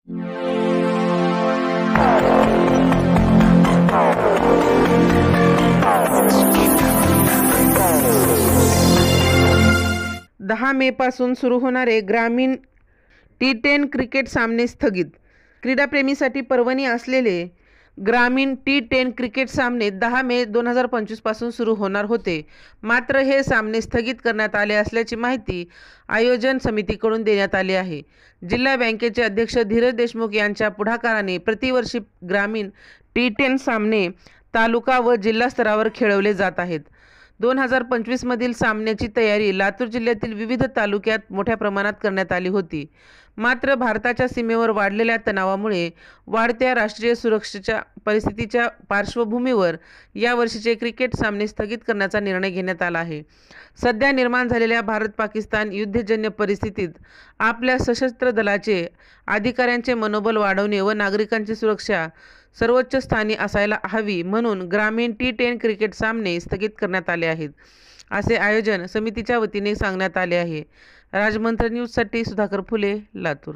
मे पासून सुरू होणारे ग्रामीण T10 क्रिकेट सामने स्थगित। क्रीडाप्रेमीसाठी पर्वणी असलेले ग्रामीण T10 क्रिकेट सामने 10 मे 2025 पासून सुरू होणार होते, मात्र हे सामने स्थगित करण्यात आले असल्याची माहिती आयोजन समितीकडून देण्यात आली आहे। जिल्हा बँकेचे अध्यक्ष धीरज देशमुख यांच्या पुढाकाराने प्रतिवर्षी ग्रामीण T10 सामने तालुका व जिल्हा स्तरावर खेळवले जात आहेत। 2025 मधील सामन्याची तयारी लातूर जिल्ह्यातील विविध तालुक्यात मोठ्या प्रमाणात करण्यात आली होती, मात्र भारताच्या सीमेवर वाढलेल्या तणावामुळे वाढत्या राष्ट्रीय सुरक्षेच्या परिस्थितीच्या पार्श्वभूमीवर या वर्षीचे क्रिकेट सामने स्थगित करण्याचा निर्णय घेण्यात आला आहे। सध्या निर्माण झालेल्या भारत-पाकिस्तान युद्धजन्य परिस्थितीत आपल्या सशस्त्र दलाचे अधिकाऱ्यांचे मनोबल वाढवणे व नागरिकांची सुरक्षा सर्वोच्च स्थानी असायला हवी, म्हणून ग्रामीण T10 क्रिकेट सामने स्थगित करण्यात आले आहेत, असे आयोजन समितीच्या वतीने सांगण्यात आले आहे। राजमंत्र न्यूजसाठी सुधाकर फुले, लातूर।